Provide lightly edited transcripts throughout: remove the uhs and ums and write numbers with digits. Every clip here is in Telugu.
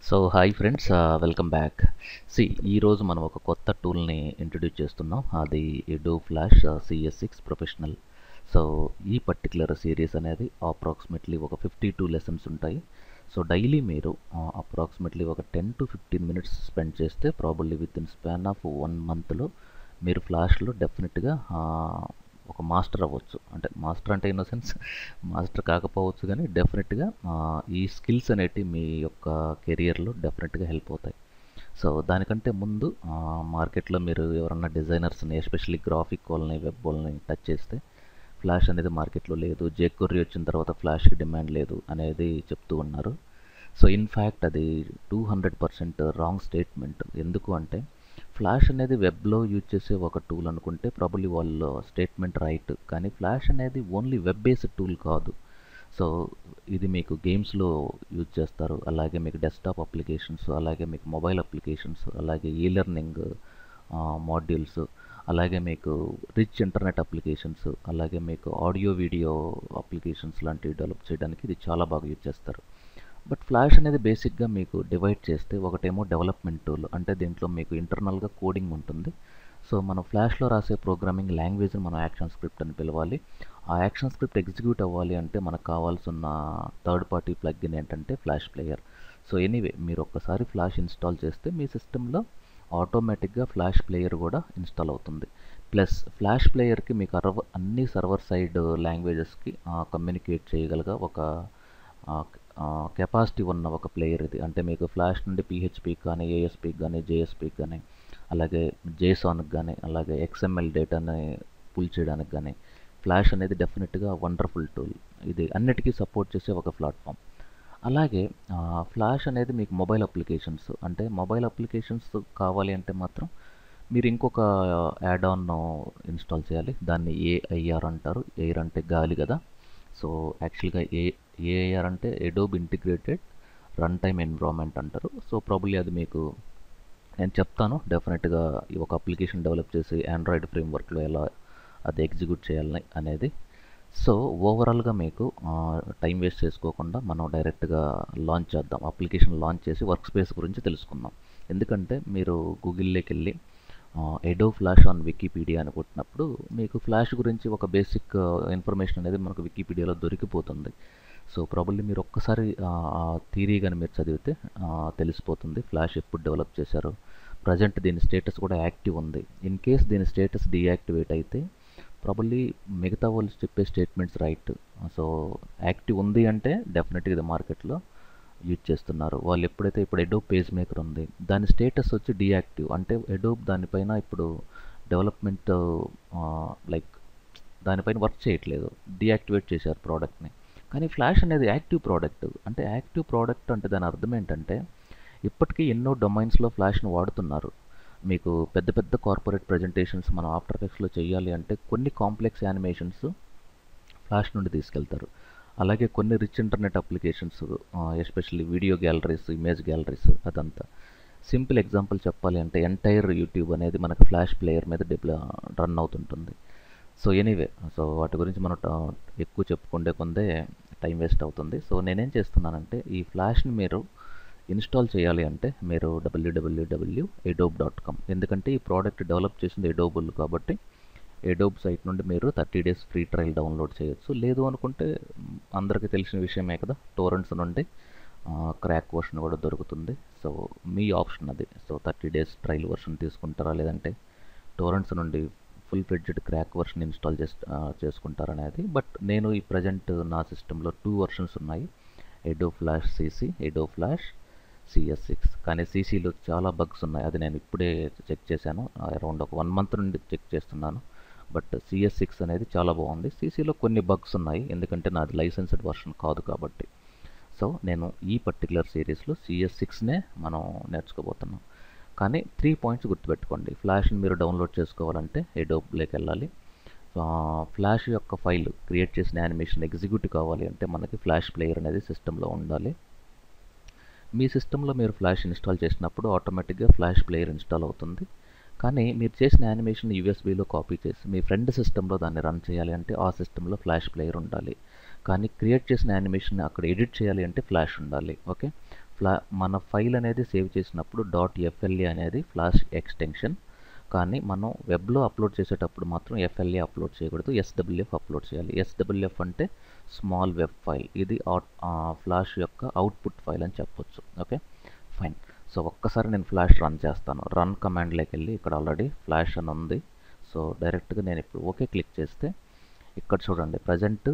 So hi friends, welcome back. ఈరోజు మనం ఒక కొత్త టూల్ని ఇంట్రడ్యూస్ చేస్తున్నాం. అది ఎడో ఫ్లాష్ CS6 ప్రొఫెషనల్. సో ఈ పర్టికులర్ సిరీస్ అనేది అప్రాక్సిమేట్లీ ఒక 52 లెసన్స్ ఉంటాయి. సో డైలీ మీరు అప్రాక్సిమేట్లీ ఒక 10 to 15 మినిట్స్ స్పెండ్ చేస్తే probably with in span of 1 మంత్లో మీరు ఫ్లాష్లో డెఫినెట్గా ఒక మాస్టర్ అవ్వచ్చు. అంటే మాస్టర్ అంటే ఇన్ ద సెన్స్ మాస్టర్ కాకపోవచ్చు, కానీ డెఫినెట్గా ఈ స్కిల్స్ అనేటివి మీ యొక్క కెరియర్లో డెఫినెట్గా హెల్ప్ అవుతాయి. సో దానికంటే ముందు మార్కెట్లో మీరు ఎవరన్నా డిజైనర్స్ని, ఎస్పెషల్లీ గ్రాఫిక్ వాళ్ళని, వెబ్ వాళ్ళని టచ్ చేస్తే ఫ్లాష్ అనేది మార్కెట్లో లేదు, జేక్వరీ వచ్చిన తర్వాత ఫ్లాష్కి డిమాండ్ లేదు అనేది చెప్తూ ఉన్నారు. సో ఇన్ఫ్యాక్ట్ అది 200% రాంగ్ స్టేట్మెంట్. ఎందుకు అంటే ఫ్లాష్ అనేది వెబ్లో యూజ్ చేసే ఒక టూల్ అనుకుంటే ప్రాబబ్లీ వాళ్ళు స్టేట్మెంట్ రైట్, కానీ ఫ్లాష్ అనేది ఓన్లీ వెబ్ బేస్డ్ టూల్ కాదు. సో ఇది మీకు గేమ్స్లో యూజ్ చేస్తారు, అలాగే మీకు డెస్క్టాప్ అప్లికేషన్స్, అలాగే మీకు మొబైల్ అప్లికేషన్స్, అలాగే ఈ లెర్నింగ్ మాడ్యూల్స్, అలాగే మీకు రిచ్ ఇంటర్నెట్ అప్లికేషన్స్, అలాగే మీకు ఆడియో వీడియో అప్లికేషన్స్ లాంటివి డెవలప్ చేయడానికి ఇది చాలా బాగా యూజ్ చేస్తారు. బట్ ఫ్లాష్ అనేది బేసిక్గా మీకు డివైడ్ చేస్తే ఒకటేమో డెవలప్మెంట్ టూల్, అంటే దీంట్లో మీకు ఇంటర్నల్గా కోడింగ్ ఉంటుంది. సో మనం ఫ్లాష్లో రాసే ప్రోగ్రామింగ్ లాంగ్వేజ్ని మనం యాక్షన్ స్క్రిప్ట్ అని పిలవాలి. ఆ యాక్షన్ స్క్రిప్ట్ ఎగ్జిక్యూట్ అవ్వాలి అంటే మనకు కావాల్సిన థర్డ్ పార్టీ ప్లగ్ఇన్ ఏంటంటే ఫ్లాష్ ప్లేయర్. సో ఎనీవే మీరు ఒక్కసారి ఫ్లాష్ ఇన్స్టాల్ చేస్తే మీ సిస్టంలో ఆటోమేటిక్గా ఫ్లాష్ ప్లేయర్ కూడా ఇన్స్టాల్ అవుతుంది. ప్లస్ ఫ్లాష్ ప్లేయర్కి మీకు అన్ని సర్వర్ సైడ్ లాంగ్వేజెస్కి కమ్యూనికేట్ చేయగలగా ఒక కెపాసిటీ ఉన్న ఒక ప్లేయర్ ఇది. అంటే మీకు ఫ్లాష్ నుండి పిహెచ్పికి కానీ, ఏఎస్పికి కానీ, జేఎస్పికి కానీ, అలాగే జేసాన్కి కానీ, అలాగే XML డేటాని పుల్ చేయడానికి కానీ ఫ్లాష్ అనేది డెఫినెట్గా వండర్ఫుల్ టూల్. ఇది అన్నిటికీ సపోర్ట్ చేసే ఒక ప్లాట్ఫామ్. అలాగే ఫ్లాష్ అనేది మీకు మొబైల్ అప్లికేషన్స్, అంటే మొబైల్ అప్లికేషన్స్ కావాలి అంటే మాత్రం మీరు ఇంకొక యాడ్ ఆన్ ఇన్స్టాల్ చేయాలి. దాన్ని ఏఐఆర్ అంటారు. ఎయిర్ అంటే గాలి కదా. సో యాక్చువల్గా ఏఐఆర్ అంటే Adobe integrated run time environment అంటారు. సో ప్రాబబ్లీ అది మీకు నేను చెప్తాను డెఫినెట్గా ఈ ఒక అప్లికేషన్ డెవలప్ చేసి ఆండ్రాయిడ్ ఫ్రేమ్వర్క్లో ఎలా అది ఎగ్జిక్యూట్ చేయాలని అనేది. సో ఓవరాల్గా మీకు టైం వేస్ట్ చేసుకోకుండా మనం డైరెక్ట్గా లాంచ్ చేద్దాం. అప్లికేషన్ లాంచ్ చేసి వర్క్ స్పేస్ గురించి తెలుసుకుందాం. ఎందుకంటే మీరు గూగుల్లోకి వెళ్ళి ఎడో ఫ్లాష్ ఆన్ వికీపీడియా అని కొట్టినప్పుడు మీకు ఫ్లాష్ గురించి ఒక బేసిక్ ఇన్ఫర్మేషన్ అనేది మనకు వికీపీడియాలో దొరికిపోతుంది. సో ప్రాబబ్లీ మీరు ఒక్కసారి థియరీ కానీ మీరు చదివితే తెలిసిపోతుంది ఫ్లాష్ ఎప్పుడు డెవలప్ చేశారు. ప్రజెంట్ దీని స్టేటస్ కూడా యాక్టివ్ ఉంది. ఇన్ కేస్ దీని స్టేటస్ డీయాక్టివేట్ అయితే ప్రాబబ్లీ మిగతా వాళ్ళు చెప్పే స్టేట్మెంట్స్ రైట్. సో యాక్టివ్ ఉంది అంటే డెఫినెట్గా ఇది మార్కెట్లో యూజ్ చేస్తున్నారు. వాళ్ళు ఎప్పుడైతే ఇప్పుడు ఎడోబ్ పేజ్ మేకర్ ఉంది, దాని స్టేటస్ వచ్చి డీయాక్టివ్, అంటే ఎడోబ్ దానిపైన ఇప్పుడు డెవలప్మెంట్ లైక్ దానిపైన వర్క్ చేయట్లేదు, డీయాక్టివేట్ చేశారు ప్రోడక్ట్ని. కానీ ఫ్లాష్ అనేది యాక్టివ్ ప్రోడక్ట్. అంటే యాక్టివ్ ప్రోడక్ట్ అంటే దాని అర్థం ఏంటంటే ఇప్పటికీ ఎన్నో డొమైన్స్లో ఫ్లాష్ను వాడుతున్నారు. మీకు పెద్ద పెద్ద కార్పొరేట్ ప్రజెంటేషన్స్ మనం ఆఫ్టర్ ఎఫెక్ట్స్లో చేయాలి అంటే కొన్ని కాంప్లెక్స్ యానిమేషన్స్ ఫ్లాష్ నుండి తీసుకెళ్తారు. అలాగే కొన్ని rich internet applications, especially video galleries, image galleries, అదంతా. సింపుల్ ఎగ్జాంపుల్ చెప్పాలి అంటే ఎంటైర్ యూట్యూబ్ అనేది మనకు ఫ్లాష్ ప్లేయర్ మీద రన్ అవుతుంటుంది. సో ఎనీవే, సో వాటి గురించి మనం ఎక్కువ చెప్పుకుంటే కొందే టైం వేస్ట్ అవుతుంది. సో నేనేం చేస్తున్నానంటే ఈ ఫ్లాష్ని మీరు ఇన్స్టాల్ చేయాలి అంటే మీరు www.adobe.com, ఎందుకంటే ఈ ప్రోడక్ట్ డెవలప్ చేసింది ఎడోబుల్ కాబట్టి ఎడోబ్ సైట్ నుండి మీరు 30 days ఫ్రీ ట్రయల్ డౌన్లోడ్ చేయొచ్చు. లేదు అనుకుంటే అందరికీ తెలిసిన విషయమే కదా, టోరెంట్స్ నుండి క్రాక్ వర్షన్ కూడా దొరుకుతుంది. సో మీ ఆప్షన్ అది. సో 30 days ట్రయల్ వర్షన్ తీసుకుంటారా, లేదంటే టోరెంట్స్ నుండి full fledged crack version install చేసుకుంటారనేది. బట్ నేను ఈ ప్రజెంట్ నా సిస్టంలో 2 వర్షన్స్ ఉన్నాయి, Adobe Flash CC, Adobe Flash CS6. కానీ CCలో చాలా బగ్స్ ఉన్నాయి, అది నేను ఇప్పుడే చెక్ చేశాను. అరౌండ్ ఒక 1 month నుండి చెక్ చేస్తున్నాను. బట్ CS6 అనేది చాలా బాగుంది. CCలో కొన్ని బగ్స్ ఉన్నాయి, ఎందుకంటే నాది లైసెన్స్డ్ వర్షన్ కాదు కాబట్టి. సో నేను ఈ పర్టికులర్ సిరీస్లో CS6నే మనం నేర్చుకోబోతున్నాం. కానీ 3 పాయింట్స్ గుర్తుపెట్టుకోండి. ఫ్లాష్ని మీరు డౌన్లోడ్ చేసుకోవాలంటే ఎడోబ్లోకి వెళ్ళాలి. ఫ్లాష్ యొక్క ఫైల్ క్రియేట్ చేసిన యానిమేషన్ ఎగ్జిక్యూట్ కావాలి అంటే మనకి ఫ్లాష్ ప్లేయర్ అనేది సిస్టంలో ఉండాలి. మీ సిస్టంలో మీరు ఫ్లాష్ ఇన్స్టాల్ చేసినప్పుడు ఆటోమేటిక్గా ఫ్లాష్ ప్లేయర్ ఇన్స్టాల్ అవుతుంది. కానీ మీరు చేసిన యానిమేషన్ యూఎస్బీలో కాపీ చేసి మీ ఫ్రెండ్ సిస్టంలో దాన్ని రన్ చేయాలి అంటే ఆ సిస్టంలో ఫ్లాష్ ప్లేయర్ ఉండాలి. కానీ క్రియేట్ చేసిన యానిమేషన్ అక్కడ ఎడిట్ చేయాలి అంటే ఫ్లాష్ ఉండాలి. ఓకే, మన ఫైల్ అనేది సేవ్ చేసినప్పుడు .fla అనేది ఫ్లాష్ ఎక్స్టెన్షన్, కానీ మనం వెబ్లో అప్లోడ్ చేసేటప్పుడు మాత్రం FLA అప్లోడ్ చేయకూడదు, SWF అప్లోడ్ చేయాలి. SWF అంటే స్మాల్ వెబ్ ఫైల్. ఇది ఫ్లాష్ యొక్క అవుట్పుట్ ఫైల్ అని చెప్పొచ్చు. Okay, fine. సో ఒక్కసారి నేను ఫ్లాష్ రన్ చేస్తాను. రన్ కమాండ్లోకి వెళ్ళి ఇక్కడ ఆల్రెడీ ఫ్లాష్ అని ఉంది. సో డైరెక్ట్గా నేను ఇప్పుడు ఓకే క్లిక్ చేస్తే ఇక్కడ చూడండి, present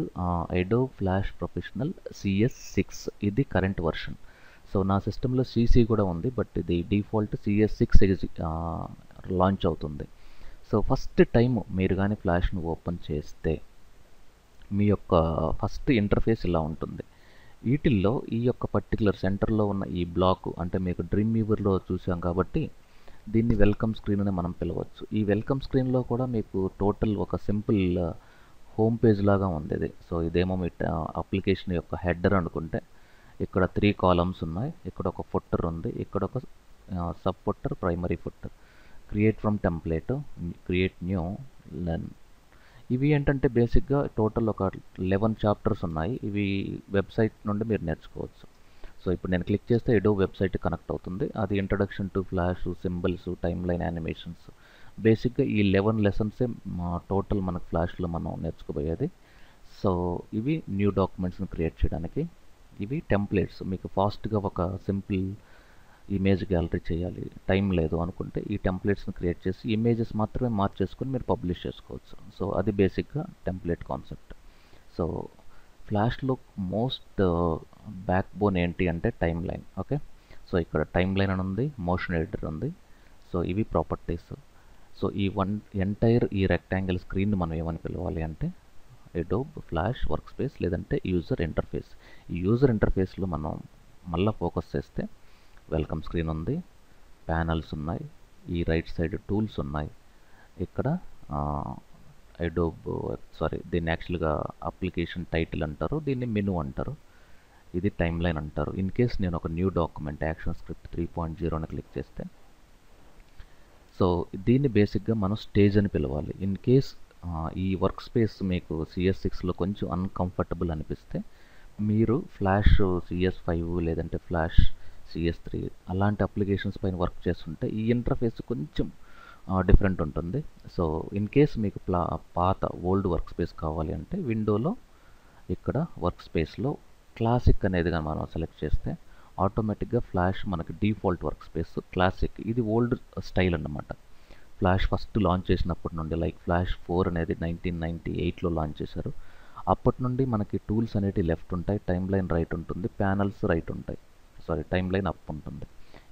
Adobe flash professional CS6 ఇది కరెంట్ వర్షన్. సో నా సిస్టంలో CC కూడా ఉంది, బట్ ఇది డిఫాల్ట్ CS6 లాంచ్ అవుతుంది. సో ఫస్ట్ టైం మీరు కానీ ఫ్లాష్ను ఓపెన్ చేస్తే మీ యొక్క ఫస్ట్ ఇంటర్ఫేస్ ఇలా ఉంటుంది. వీటిల్లో ఈ యొక్క పర్టికులర్ సెంటర్లో ఉన్న ఈ బ్లాక్ అంటే మీకు డ్రీమ్ వీవర్లో చూసాం కాబట్టి దీన్ని వెల్కమ్ స్క్రీన్ అని మనం పిలవచ్చు. ఈ వెల్కమ్ స్క్రీన్లో కూడా మీకు టోటల్ ఒక సింపుల్ హోమ్ పేజ్ లాగా ఉంది ఇది. సో ఇదేమో మీ అప్లికేషన్ యొక్క హెడర్ అనుకుంటే ఇక్కడ 3 కాలమ్స్ ఉన్నాయి. ఇక్కడ ఒక ఫుట్టర్ ఉంది, ఇక్కడ ఒక sub footer, primary footer, create from template, create new, learn. ఇవి ఏంటంటే బేసిక్గా టోటల్ ఒక 11 చాప్టర్స్ ఉన్నాయి. ఇవి వెబ్సైట్ నుండి మీరు నేర్చుకోవచ్చు. సో ఇప్పుడు నేను క్లిక్ చేస్తే అడోబ్ వెబ్సైట్ కనెక్ట్ అవుతుంది. అది introduction to flash, symbols, time line animations, బేసిక్గా ఈ 11 లెసన్సే టోటల్ మనకు ఫ్లాష్లో మనం నేర్చుకోబోయేది. సో ఇవి న్యూ డాక్యుమెంట్స్ని క్రియేట్ చేయడానికి. ఇవి టెంప్లెట్స్, మీకు ఫాస్ట్గా ఒక సింపుల్ ఇమేజ్ గ్యాలరీ చేయాలి, టైం లేదు అనుకుంటే ఈ టెంప్లెట్స్ని క్రియేట్ చేసి ఇమేజెస్ మాత్రమే మార్చేసుకొని మీరు పబ్లిష్ చేసుకోవచ్చు. సో అది బేసిక్గా టెంప్లెట్ కాన్సెప్ట్. సో ఫ్లాష్లో మోస్ట్ బ్యాక్ బోన్ ఏంటి అంటే టైమ్ లైన్. ఓకే, సో ఇక్కడ టైమ్ లైన్ అని ఉంది, మోషన్ ఎడిటర్ ఉంది. సో ఇవి ప్రాపర్టీస్. సో ఈ ఎంటైర్ ఈ రెక్టాంగిల్ స్క్రీన్ మనం ఏమని పిలవాలి అంటే అడోబ్ ఫ్లాష్ వర్క్ స్పేస్, లేదంటే యూజర్ ఇంటర్ఫేస్. ఈ యూజర్ ఇంటర్ఫేస్లో మనం మళ్ళీ ఫోకస్ చేస్తే వెల్కమ్ స్క్రీన్ ఉంది, ప్యానల్స్ ఉన్నాయి, ఈ రైట్ సైడ్ టూల్స్ ఉన్నాయి, ఇక్కడ అడోబ్ దీన్ని యాక్చువల్గా అప్లికేషన్ టైటిల్ అంటారు, దీన్ని మెనూ అంటారు, ఇది టైమ్ లైన్ అంటారు. ఇన్ కేస్ నేను ఒక న్యూ డాక్యుమెంట్ యాక్షన్ స్క్రిప్ట్ 3.0 అని క్లిక్ చేస్తే సో దీన్ని బేసిక్గా మనం స్టేజ్ అని పిలవాలి. ఇన్ కేస్ ఈ వర్క్ స్పేస్ మీకు CS6లో కొంచెం అన్కంఫర్టబుల్ అనిపిస్తే మీరు ఫ్లాష్ CS5 లేదంటే ఫ్లాష్ CS3 అలాంటి అప్లికేషన్స్ పైన వర్క్ చేస్తుంటే ఈ ఇంటర్ఫేస్ కొంచెం డిఫరెంట్ ఉంటుంది. సో ఇన్ కేస్ మీకు పాత ఓల్డ్ వర్క్ స్పేస్ కావాలి అంటే విండోలో ఇక్కడ వర్క్ స్పేస్లో క్లాసిక్ అనేది కానీ మనం సెలెక్ట్ చేస్తే ఆటోమేటిక్గా ఫ్లాష్ మనకి డిఫాల్ట్ వర్క్ స్పేస్ క్లాసిక్. ఇది ఓల్డ్ స్టైల్ అన్నమాట. ఫ్లాష్ ఫస్ట్ లాంచ్ చేసినప్పటి నుండి, లైక్ ఫ్లాష్ 4 అనేది 1998లో లాంచ్ చేశారు. అప్పటి నుండి మనకి టూల్స్ అనేవి లెఫ్ట్ ఉంటాయి, టైమ్ లైన్ రైట్ ఉంటుంది, ప్యానల్స్ రైట్ ఉంటాయి, టైమ్ లైన్ అప్ ఉంటుంది.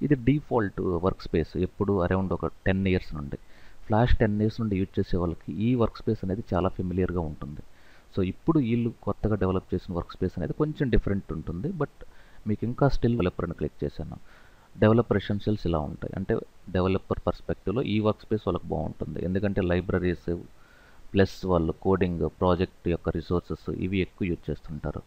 ఇది డిఫాల్ట్ వర్క్ స్పేస్ ఎప్పుడు అరౌండ్ ఒక 10 ఇయర్స్ నుండి. ఫ్లాష్ 10 ఇయర్స్ నుండి యూజ్ చేసే వాళ్ళకి ఈ వర్క్ స్పేస్ అనేది చాలా ఫెమిలియర్గా ఉంటుంది. సో ఇప్పుడు వీళ్ళు కొత్తగా డెవలప్ చేసిన వర్క్ స్పేస్ అనేది కొంచెం డిఫరెంట్ ఉంటుంది. బట్ మీకు ఇంకా స్టిల్ డెవలపర్ అని క్లిక్ చేశాను. డెవలపర్ ఎసెన్షియల్స్ ఇలా ఉంటాయి. అంటే డెవలపర్ పర్స్పెక్టివ్లో ఈ వర్క్ స్పేస్ వాళ్ళకి బాగుంటుంది, ఎందుకంటే లైబ్రరీస్ ప్లస్ వాళ్ళు కోడింగ్ ప్రాజెక్ట్ యొక్క రిసోర్సెస్ ఇవి ఎక్కువ యూజ్ చేస్తుంటారు.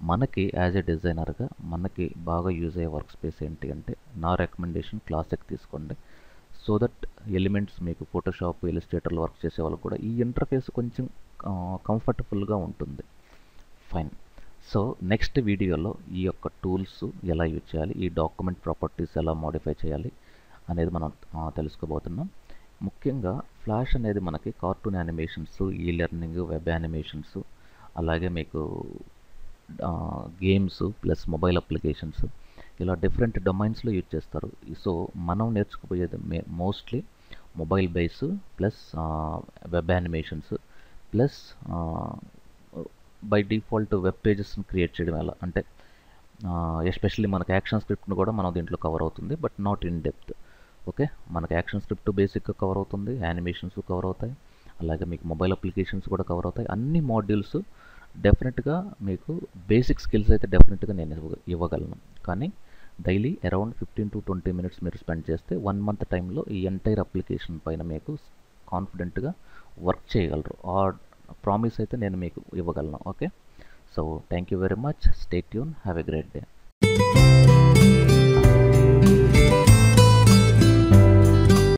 మనకి యాజ్ ఏ డిజైనర్గా మనకి బాగా యూజ్ అయ్యే వర్క్ స్పేస్ ఏంటి అంటే నా రికమెండేషన్ క్లాసిక్ తీసుకోండి. సో దట్ ఎలిమెంట్స్ మీకు ఫోటోషాప్, ఇలిస్ట్రేటర్లో వర్క్ చేసే వాళ్ళు కూడా ఈ ఇంటర్ఫేస్ కొంచెం కంఫర్టబుల్గా ఉంటుంది. ఫైన్. సో నెక్స్ట్ వీడియోలో ఈ యొక్క టూల్స్ ఎలా యూజ్ చేయాలి, ఈ డాక్యుమెంట్ ప్రాపర్టీస్ ఎలా మోడిఫై చేయాలి అనేది మనం తెలుసుకోబోతున్నాం. ముఖ్యంగా ఫ్లాష్ అనేది మనకి cartoon animations, e learning, web animations, అలాగే మీకు గేమ్స్ ప్లస్ మొబైల్ అప్లికేషన్స్ ఇలా డిఫరెంట్ డొమైన్స్లో యూజ్ చేస్తారు. సో మనం నేర్చుకోబోయేది mostly mobile base plus web animations plus by default web పేజెస్ని క్రియేట్ చేయడం ఎలా అంటే ఎస్పెషల్లీ మనకు యాక్షన్ స్క్రిప్ట్ను కూడా మనం దీంట్లో కవర్ అవుతుంది, but not in depth. Okay, మనకు యాక్షన్ స్క్రిప్ట్ బేసిక్గా కవర్ అవుతుంది, యానిమేషన్స్ కవర్ అవుతాయి, అలాగే మీకు మొబైల్ అప్లికేషన్స్ కూడా కవర్ అవుతాయి. అన్ని మాడ్యూల్స్ డెఫినెట్గా మీకు బేసిక్ స్కిల్స్ అయితే డెఫినెట్గా నేను ఇవ్వగలను. కానీ డైలీ అరౌండ్ 15 to 20 minutes మీరు స్పెండ్ చేస్తే 1 month టైంలో ఈ ఎంటైర్ అప్లికేషన్ పైన మీకు కాన్ఫిడెంట్గా వర్క్ చేయగలరు. ఆ ప్రామిస్ అయితే నేను మీకు ఇవ్వగలను. Okay, so thank you very much. Stay tune. Have a great day.